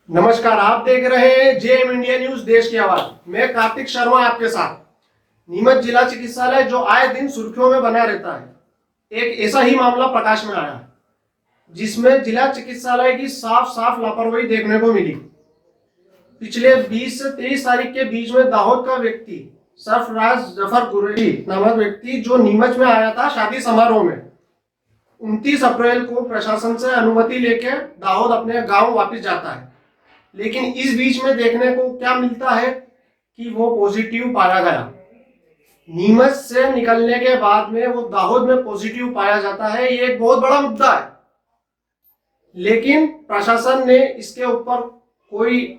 नमस्कार, आप देख रहे हैं जेएम इंडिया न्यूज देश की आवाज। मैं कार्तिक शर्मा आपके साथ। नीमच जिला चिकित्सालय जो आए दिन सुर्खियों में बना रहता है, एक ऐसा ही मामला प्रकाश में आया है जिसमें जिला चिकित्सालय की साफ साफ लापरवाही देखने को मिली। पिछले 20 से 23 तारीख के बीच में दाहोद का व्यक्ति सरफराज जफर कुरैशी नामक व्यक्ति जो नीमच में आया था शादी समारोह में, 29 अप्रैल को प्रशासन से अनुमति लेकर दाहोद अपने गांव वापस जाता है। लेकिन इस बीच में देखने को क्या मिलता है कि वो पॉजिटिव पाया गया। नीमच से निकलने के बाद में वो दाहोद में पॉजिटिव पाया जाता है। ये एक बहुत बड़ा मुद्दा है, लेकिन प्रशासन ने इसके ऊपर कोई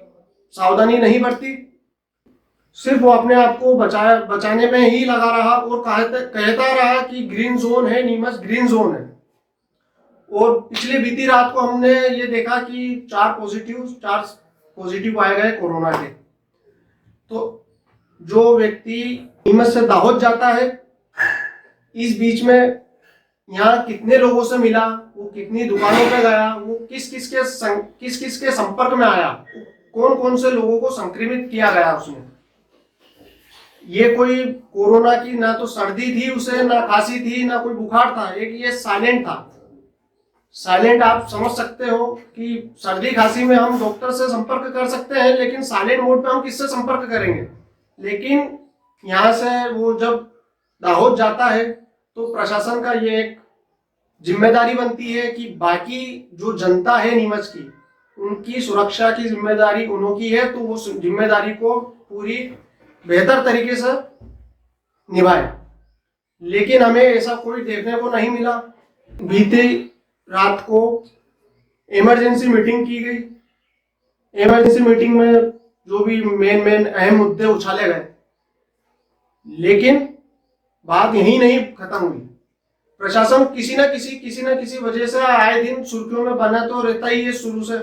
सावधानी नहीं बरती। सिर्फ वो अपने आप को बचाने में ही लगा रहा और कहता रहा कि ग्रीन जोन है, नीमच ग्रीन जोन है। और पिछले बीती रात को हमने ये देखा कि 4 पॉजिटिव पाए गए कोरोना के। तो जो व्यक्ति नीमच से दाहोद जाता है, इस बीच में यहाँ कितने लोगों से मिला, वो कितनी दुकानों पे गया, वो किस किस के संपर्क में आया, कौन कौन से लोगों को संक्रमित किया गया उसने। ये कोई कोरोना की ना तो सर्दी थी उसे, ना खांसी थी, ना कोई बुखार था। एक ये साइलेंट था। साइलेंट आप समझ सकते हो कि सर्दी खांसी में हम डॉक्टर से संपर्क कर सकते हैं, लेकिन साइलेंट मोड पे हम किससे संपर्क करेंगे। लेकिन यहाँ से वो जब दाहोद जाता है तो प्रशासन का ये एक जिम्मेदारी बनती है कि बाकी जो जनता है नीमच की, उनकी सुरक्षा की जिम्मेदारी उन्हों की है, तो वो जिम्मेदारी को पूरी बेहतर तरीके से निभाए। लेकिन हमें ऐसा कोई देखने को नहीं मिला। बीते रात को इमरजेंसी मीटिंग की गई। इमरजेंसी मीटिंग में जो भी मेन अहम मुद्दे उछाले गए, लेकिन बात यही नहीं खत्म हुई। प्रशासन किसी न किसी वजह से आए दिन सुर्खियों में बना तो रहता ही है शुरू से,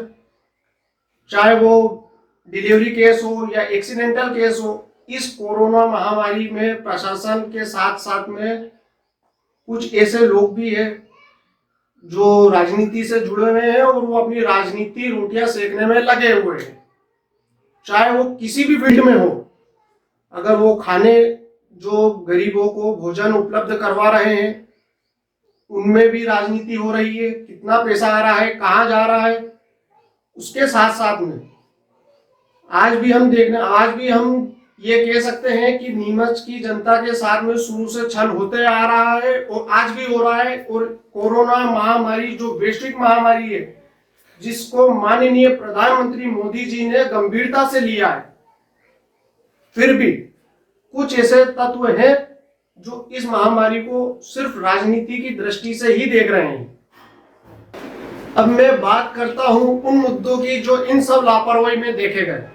चाहे वो डिलीवरी केस हो या एक्सीडेंटल केस हो। इस कोरोना महामारी में प्रशासन के साथ साथ में कुछ ऐसे लोग भी हैं जो राजनीति से जुड़े हुए हैं और वो अपनी राजनीति रोटियां सेकने में लगे हुए हैं, चाहे वो किसी भी फील्ड में हो। अगर वो खाने जो गरीबों को भोजन उपलब्ध करवा रहे हैं, उनमें भी राजनीति हो रही है। कितना पैसा आ रहा है, कहाँ जा रहा है। उसके साथ साथ में आज भी हम ये कह सकते हैं कि नीमच की जनता के साथ में शुरू से छल होते आ रहा है और आज भी हो रहा है। और कोरोना महामारी जो वैश्विक महामारी है, जिसको माननीय प्रधानमंत्री मोदी जी ने गंभीरता से लिया है, फिर भी कुछ ऐसे तत्व हैं जो इस महामारी को सिर्फ राजनीति की दृष्टि से ही देख रहे हैं। अब मैं बात करता हूं उन मुद्दों की जो इन सब लापरवाही में देखे गए।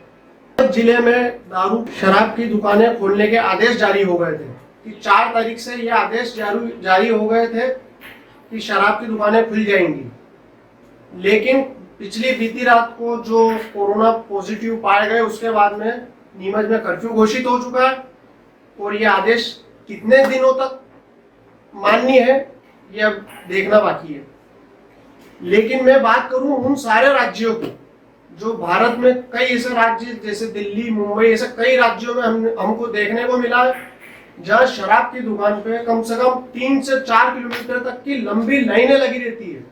जिले में दारू शराब की दुकानें खोलने के आदेश जारी हो गए थे कि 4 तारीख से ये आदेश जारी हो गए थे कि शराब की दुकानें खुल जाएंगी। लेकिन पिछली बीती रात को जो कोरोना पॉजिटिव पाए गए, उसके बाद में नीमच में कर्फ्यू घोषित हो चुका है और ये आदेश कितने दिनों तक मान्य है ये अब देखना बाकी है। लेकिन मैं बात करूं उन सारे राज्यों की, जो भारत में कई ऐसे राज्य जैसे दिल्ली, मुंबई, ऐसे कई राज्यों में हमको देखने को मिला है जहाँ शराब की दुकान पे कम से कम 3 से 4 किलोमीटर तक की लंबी लाइनें लगी रहती है।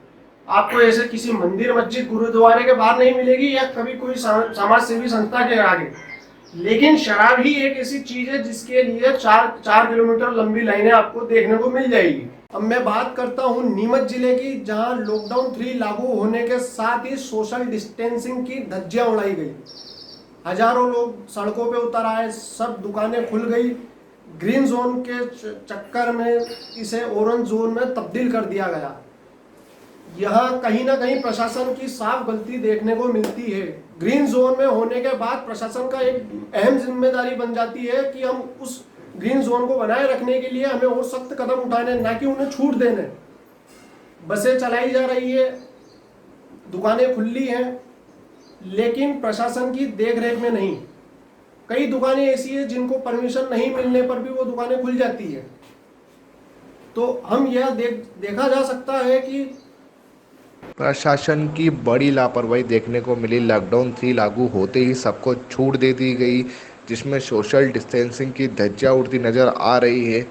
आपको ऐसे किसी मंदिर, मस्जिद, गुरुद्वारे के बाहर नहीं मिलेगी या कभी कोई समाज सेवी संस्था के आगे। लेकिन शराब ही एक ऐसी चीज है जिसके लिए 4 किलोमीटर लंबी लाइनें आपको देखने को मिल जाएगी। अब मैं बात करता हूं नीमच जिले की, जहां लॉकडाउन 3 लागू होने के साथ ही सोशल डिस्टेंसिंग की धज्जियां उड़ाई गई। हजारों लोग सड़कों पे उतर आए, सब दुकानें खुल गई। ग्रीन जोन के चक्कर में इसे ऑरेंज जोन में तब्दील कर दिया गया। यहाँ कहीं ना कहीं प्रशासन की साफ गलती देखने को मिलती है। ग्रीन जोन में होने के बाद प्रशासन का एक अहम जिम्मेदारी बन जाती है कि हम उस ग्रीन जोन को बनाए रखने के लिए हमें और सख्त कदम उठाने, ना कि उन्हें छूट देने। बसें चलाई जा रही है, दुकानें खुली हैं, लेकिन प्रशासन की देखरेख में नहीं। कई दुकानें ऐसी है जिनको परमिशन नहीं मिलने पर भी वो दुकानें खुल जाती है। तो हम यह देखा जा सकता है कि प्रशासन की बड़ी लापरवाही देखने को मिली। लॉकडाउन 3 लागू होते ही सबको छूट दे दी गई, जिसमें सोशल डिस्टेंसिंग की धज्जियां उड़ती नजर आ रही है।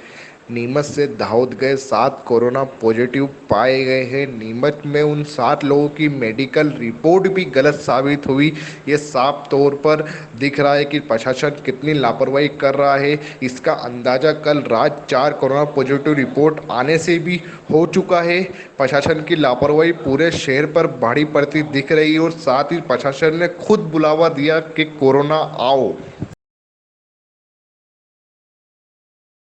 नीमच से दाहोद गए 7 कोरोना पॉजिटिव पाए गए हैं। नीमच में उन 7 लोगों की मेडिकल रिपोर्ट भी गलत साबित हुई। ये साफ तौर पर दिख रहा है कि प्रशासन कितनी लापरवाही कर रहा है। इसका अंदाज़ा कल रात 4 कोरोना पॉजिटिव रिपोर्ट आने से भी हो चुका है। प्रशासन की लापरवाही पूरे शहर पर भारी पड़ती दिख रही है और साथ ही प्रशासन ने खुद बुलावा दिया कि कोरोना आओ।